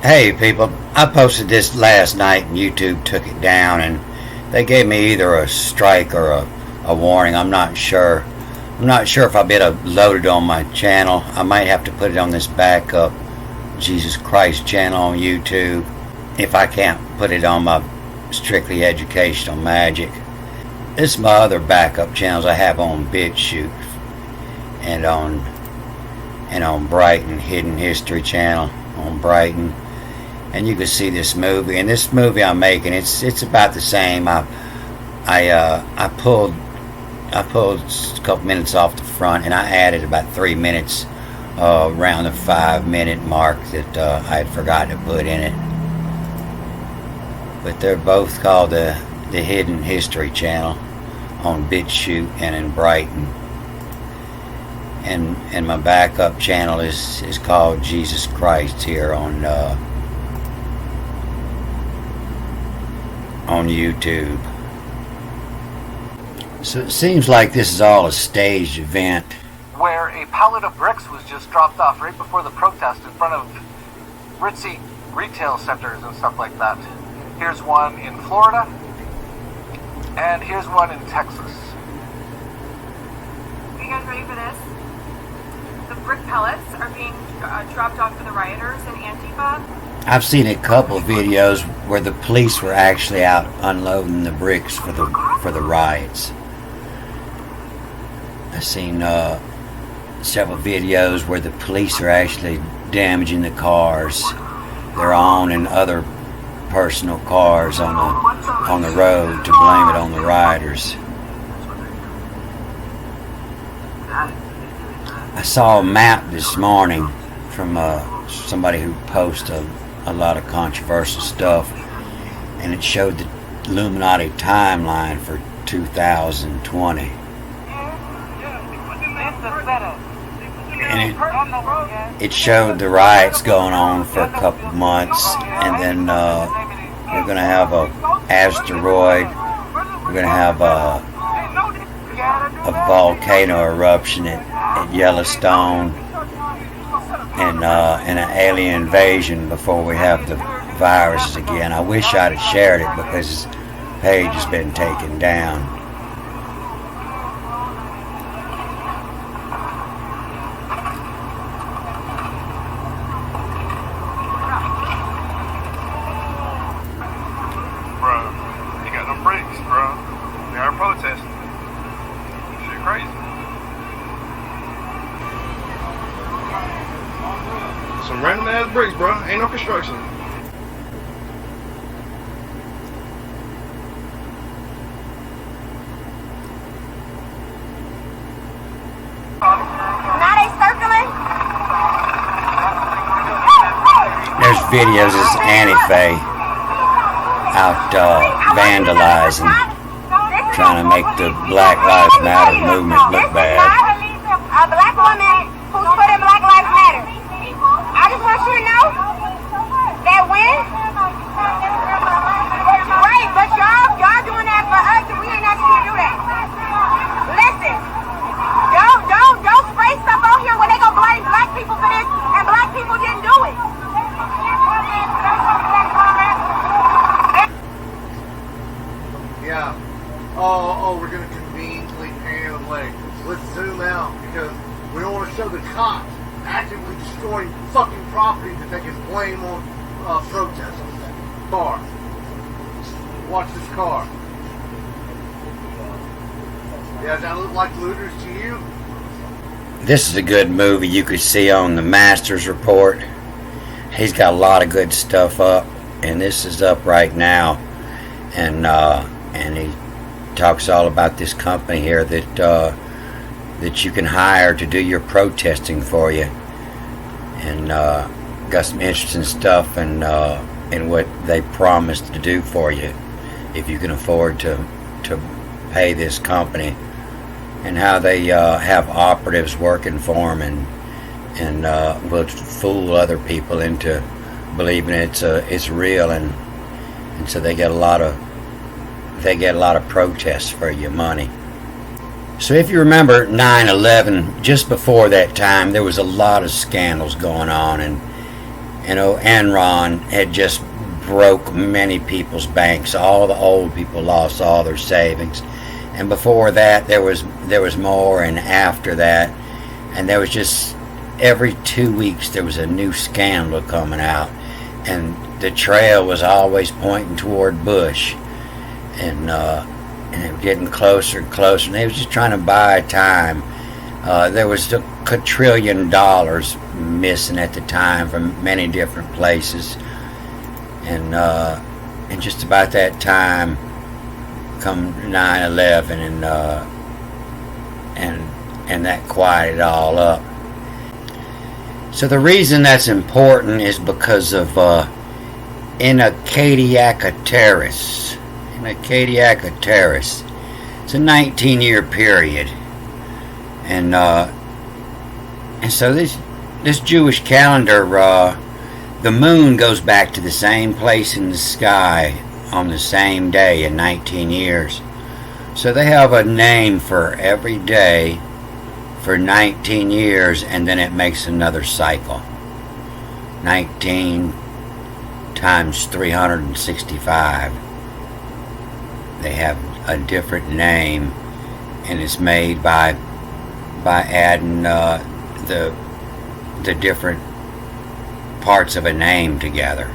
Hey people, I posted this last night and YouTube took it down and they gave me either a strike or a warning. I'm not sure. I'm not sure if I'll be able to load it on my channel. I might have to put it on this backup Jesus Christ channel on YouTube if I can't put it on my strictly educational magic. This is my other backup channels I have on BitChute and on Brighton, Hidden History channel on Brighton. And you can see this movie, and this movie I'm making, it's about the same. I pulled a couple minutes off the front, and I added about 3 minutes around the 5-minute mark that I had forgotten to put in it. But they're both called the Hidden History channel on BitChute and in Brighton. And my backup channel is called Jesus Christ here on YouTube. So it seems like this is all a staged event. Where a pallet of bricks was just dropped off right before the protest in front of ritzy retail centers and stuff like that. Here's one in Florida, and here's one in Texas. Are you guys ready for this? The brick pellets are being dropped off for the rioters in Antifa. I've seen a couple of videos where the police were actually out unloading the bricks for the riots. I've seen several videos where the police are actually damaging the cars, their own and other personal cars on the road to blame it on the rioters. I saw a map this morning from somebody who posts a lot of controversial stuff, and it showed the Illuminati timeline for 2020. And it showed the riots going on for a couple of months, and then we're going to have a asteroid, we're going to have a volcano eruption at Yellowstone, and an alien invasion before we have the viruses again. I wish I'd have shared it because his page has been taken down. Bro, you got no brakes, bro. They are protesting. Shit crazy. Some random ass bricks, bro. Ain't no construction. Now they circling. There's videos of Antifa out vandalizing, trying to make the Black Lives Matter movement look bad. A black woman who's put in Black Lives Matter. I just want you to know that when, right, but y'all doing that for us, and we ain't asking you to do that. Listen, don't spray stuff out here when they go blame black people for this, and black people didn't do it. Yeah. Oh, we're gonna conveniently pan away. Let's zoom out because we don't want to show the cops actively destroying fucking property that they can blame on protests. Car. Watch this car. Yeah, does that look like looters to you? This is a good movie you could see on the Masters Report. He's got a lot of good stuff up, and this is up right now. And he talks all about this company here that you can hire to do your protesting for you, and got some interesting stuff and what they promised to do for you if you can afford to pay this company, and how they have operatives working for them and will fool other people into believing it's real, and so they get a lot of protests for your money. So if you remember 9/11, just before that time, there was a lot of scandals going on, Enron had just broke many people's banks. All the old people lost all their savings, and before that there was more, and after that, and there was just every 2 weeks there was a new scandal coming out, and the trail was always pointing toward Bush, and it was getting closer and closer, and they was just trying to buy time. There was a quadrillion dollars missing at the time from many different places, and just about that time come 9/11, and that quieted it all up. So the reason that's important is because of Inacadiaca Terrace. Inacadiaca Terrace. It's a 19-year period, and so this Jewish calendar, the moon goes back to the same place in the sky on the same day in 19 years. So they have a name for every day for 19 years, and then it makes another cycle. 19 times 365. They have a different name, and it's made by adding the different parts of a name together,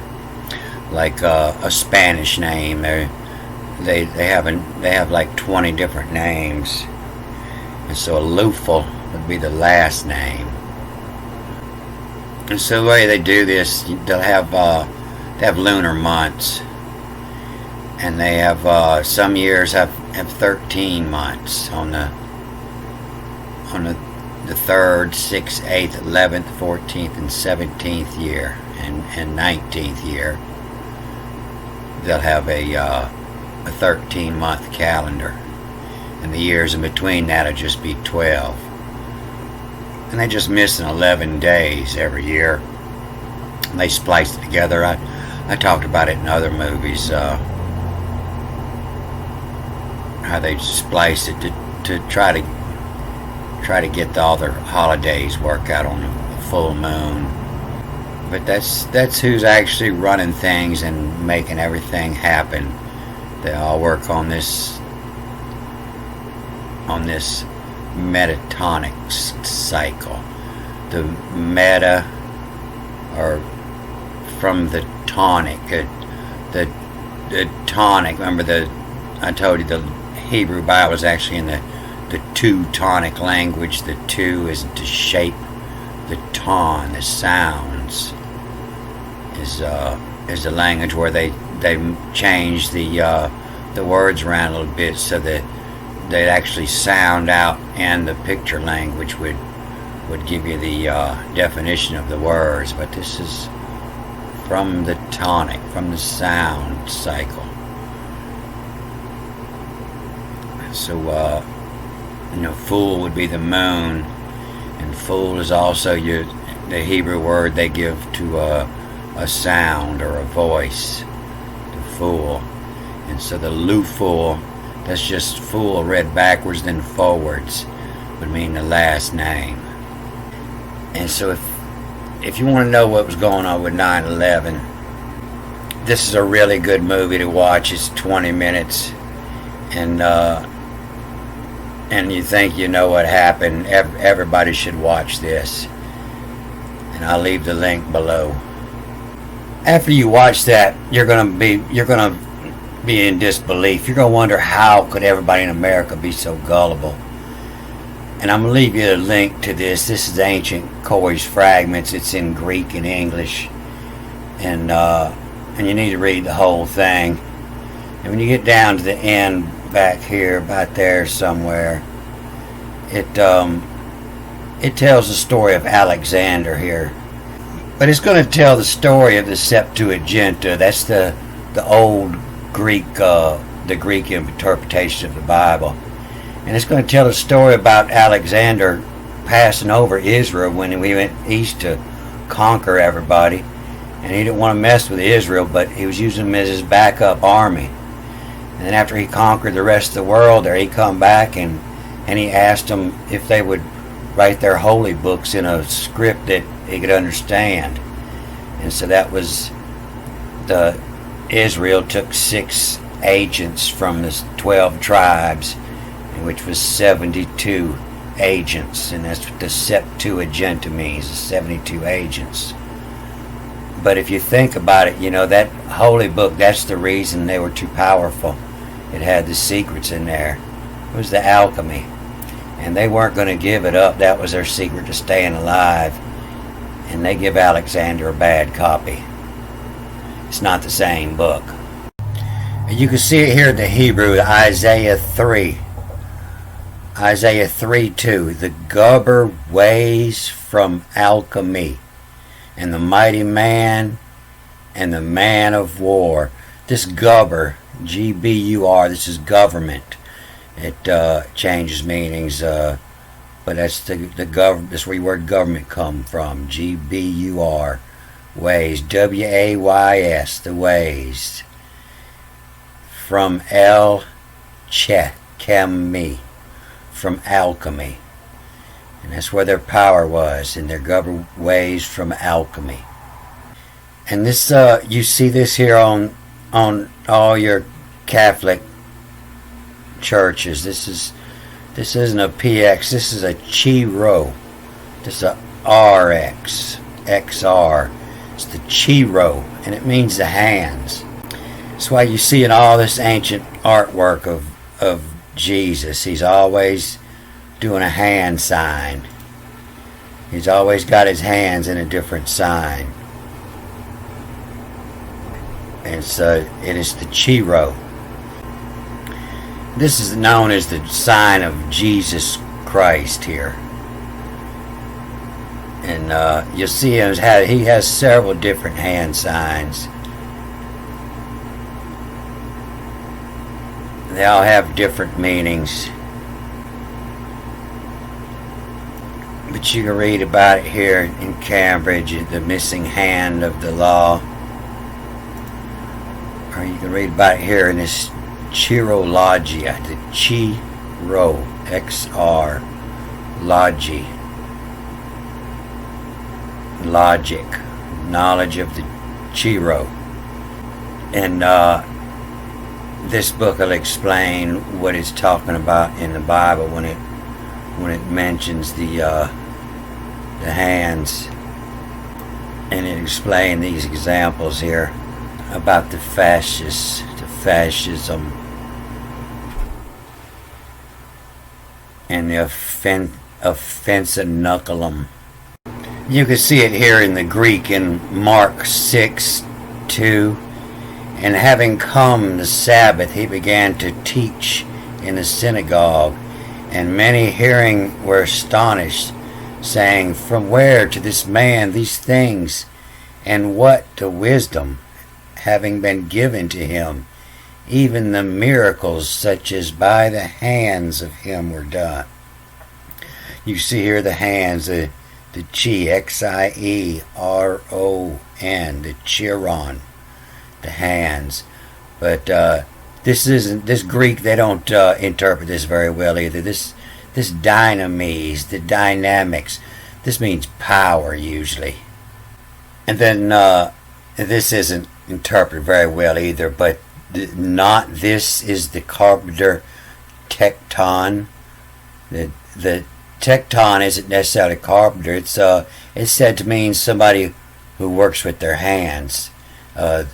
like a Spanish name. They have like 20 different names, and so Lufel would be the last name. And so the way they do this, they have lunar months, and they have some years have 13 months on the 3rd, 6th, 8th, 11th, 14th, and 17th year, and 19th year. They'll have a 13-month calendar, and the years in between that'll just be 12. And they just missing 11 days every year. And they spliced it together. I talked about it in other movies, how they splice it to try to get all their holidays work out on the full moon. But that's who's actually running things and making everything happen. They all work on this Metonic Cycle. The meta, or from the tonic, the tonic. Remember, I told you the Hebrew Bible is actually in the Teutonic language. The two is to shape the ton, the sounds, is the language where they change the words around a little bit so that they'd actually sound out, and the picture language would give you the definition of the words. But this is from the tonic, from the sound cycle. So fool would be the moon, and fool is also the Hebrew word they give to a sound or a voice, to fool. And so the Luful, that's just fool read backwards then forwards, would mean the last name. And so if you want to know what was going on with 9/11, this is a really good movie to watch. It's 20 minutes, and you think you know what happened. Everybody should watch this, and I'll leave the link below. After you watch that, you're gonna be in disbelief. You're gonna wonder, how could everybody in America be so gullible? And I'm gonna leave you a link to this. This is Ancient Koi's Fragments. It's in Greek and English, and you need to read the whole thing. And when you get down to the end, back here, about there somewhere, it tells the story of Alexander here, but it's going to tell the story of the Septuaginta. That's the old Greek, the Greek interpretation of the Bible, and it's going to tell a story about Alexander passing over Israel when we went east to conquer everybody, and he didn't want to mess with Israel, but he was using them as his backup army. And then after he conquered the rest of the world, there he come back and he asked them if they would write their holy books in a script that he could understand. And so that was the Israel took 6 agents from the 12 tribes, which was 72 agents, and that's what the Septuagint means, 72 agents. But if you think about it, that holy book, that's the reason they were too powerful. It had the secrets in there. It was the alchemy. And they weren't going to give it up. That was their secret to staying alive. And they give Alexander a bad copy. It's not the same book. And you can see it here in the Hebrew, Isaiah 3. Isaiah 3:2. The gubber weighs from alchemy, and the mighty man and the man of war. This gubber, G-B-U-R, this is government. It changes meanings, but that's the government. That's where the word government come from. G-B-U-R, ways, W-A-Y-S, the ways. From el-chemi, from alchemy. And that's where their power was, in their government ways from alchemy. And this, you see this here on all your Catholic churches. This isn't a PX. This is a Chi-Rho. This is a RX, XR. It's the Chi-Rho, and it means the hands. That's why you see in all this ancient artwork of Jesus, he's always doing a hand sign. He's always got his hands in a different sign. And so it is the Chi-Rho. This is known as the sign of Jesus Christ here. And you'll see he has several different hand signs. They all have different meanings. But you can read about it here in Cambridge, the missing hand of the law. Or you can read about it here in this Chirologia, the Chi-Rho, XR, Logi, logic, knowledge of the Chi-Rho. And this book will explain what it's talking about in the Bible when it mentions the hands, and it explains these examples here about the fascism, and the offensive. You can see it here in the Greek in Mark 6:2. And having come the Sabbath, he began to teach in the synagogue. And many hearing were astonished, saying, From where to this man these things? And what the wisdom, having been given to him? Even the miracles such as by the hands of him were done. You see here the hands, the Chi, X-I-E-R-O-N, the Chiron, the hands. But this Greek, they don't interpret this very well either. This dynamis, the dynamics, this means power usually. And then this isn't interpreted very well either, but this is the carpenter tecton. The tecton isn't necessarily a carpenter. It's said to mean somebody who works with their hands. A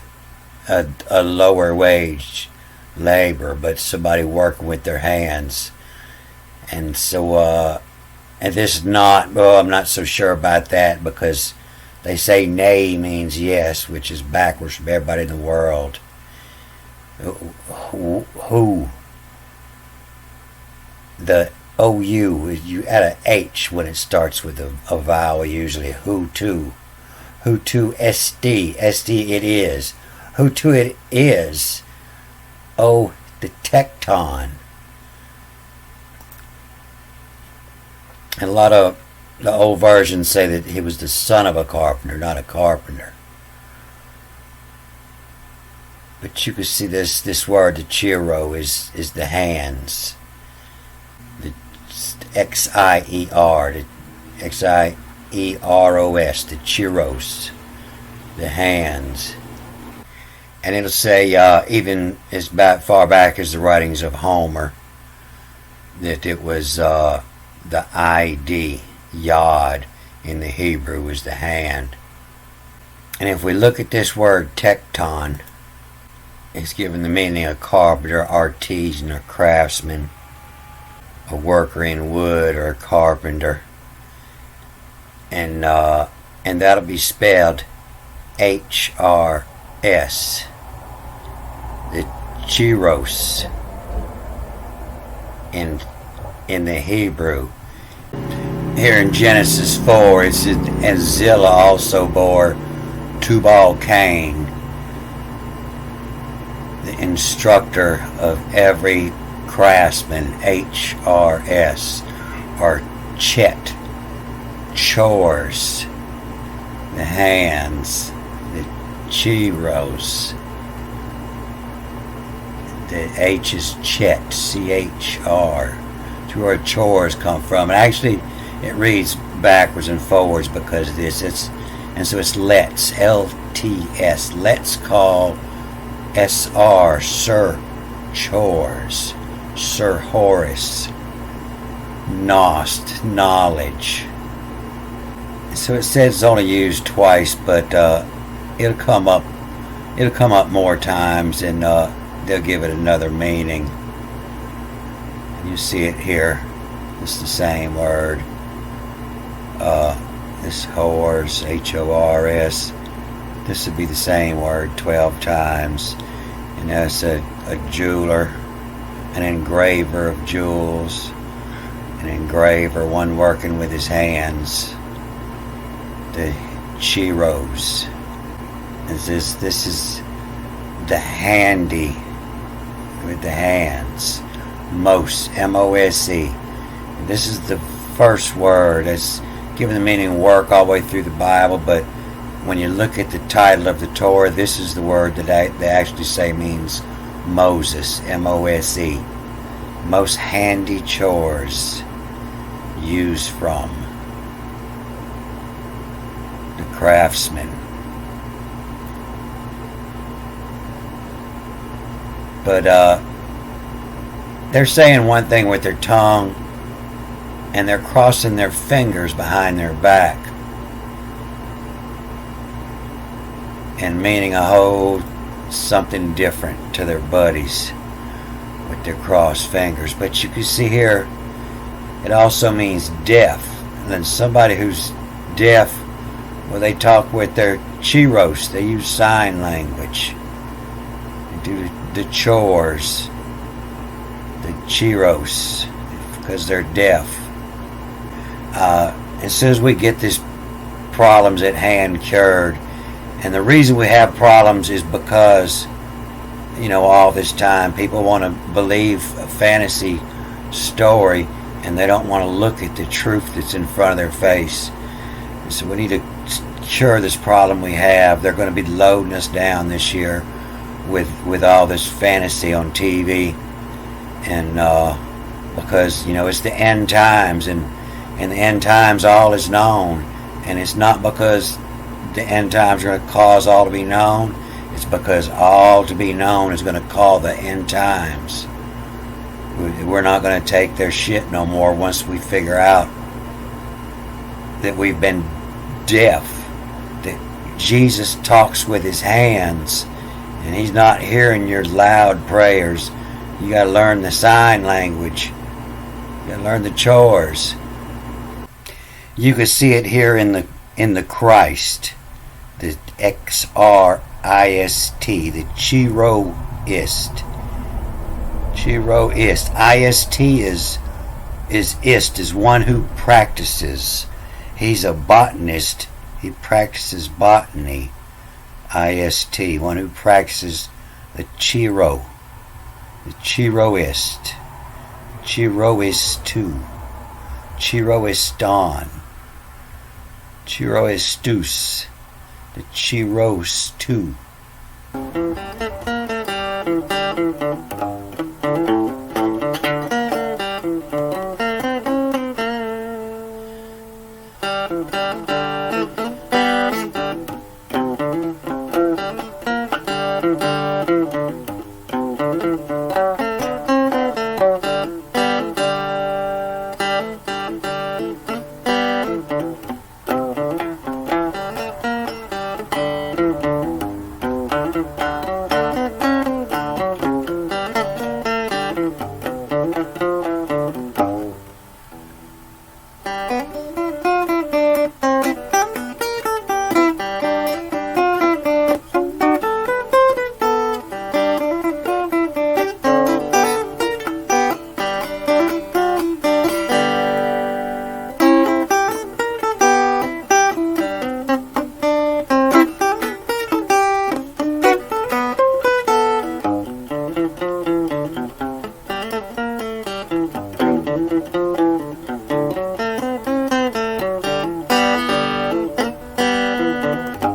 lower wage labor, but somebody working with their hands. And so and this is not, well, I'm not so sure about that, because they say nay means yes, which is backwards from everybody in the world. Who, the OU, you add a H when it starts with a vowel usually. Who to SD it is. Who to it is. Oh, the tecton. And a lot of the old versions say that he was the son of a carpenter, not a carpenter. But you can see this word, the Chi-Rho, is the hands. The X-I-E-R, the X-I-E-R-O-S, the Chi-Rhos. the hands. And it'll say, even as far back as the writings of Homer, that it was the ID, Yod, in the Hebrew was the hand. And if we look at this word tecton, it's given the meaning of carpenter, artisan, or craftsman, a worker in wood, or a carpenter. And that'll be spelled HRS, the chiros in the Hebrew. Here in Genesis 4, it says, and Zillah also bore Tubal Cain, the instructor of every craftsman, HRS, or Chet, chores, the hands, the chiros. The H is Chet, C-H-R. That's where chores come from. And actually, it reads backwards and forwards because of this. And so it's let's, L-T-S. Let's call S-R, Sir Chores, Sir Horace, Nost, knowledge. And so it says it's only used twice, but it'll come up more times, and they'll give it another meaning. And you see it here. It's the same word. This Hors, H-O-R-S. This would be the same word 12 times. And that's a jeweler, an engraver of jewels, an engraver, one working with his hands. The chiros. This is the handy with the hands. Mos, M-O-S-E. This is the first word. It's given the meaning work all the way through the Bible, but when you look at the title of the Torah, this is the word that they actually say means Moses, M-O-S-E. Most handy chores used from the craftsman. But they're saying one thing with their tongue, and they're crossing their fingers behind their back, and meaning a whole something different to their buddies with their crossed fingers. But you can see here, it also means deaf. And then somebody who's deaf, well, they talk with their chiros. They use sign language. They do the chores, the chiros, because they're deaf. As soon as we get these problems at hand cured, and the reason we have problems is because, all this time people want to believe a fantasy story, and they don't want to look at the truth that's in front of their face. And so we need to cure this problem we have. They're going to be loading us down this year with all this fantasy on TV, and because it's the end times, and in the end times all is known, and it's not because the end times are going to cause all to be known. It's because all to be known is going to call the end times. We're not going to take their shit no more once we figure out that we've been deaf, that Jesus talks with his hands, and he's not hearing your loud prayers. You got to learn the sign language. You got to learn the chores. You can see it here in the Christ, the X-R-I-S-T, the chiroist. Chiroist. I-S-T is ist, is one who practices. He's a botanist. He practices botany. I-S-T, one who practices the chiro. The chiroist. Chiroistu. Chiroiston. Chiroistus. The chirostu. Bye.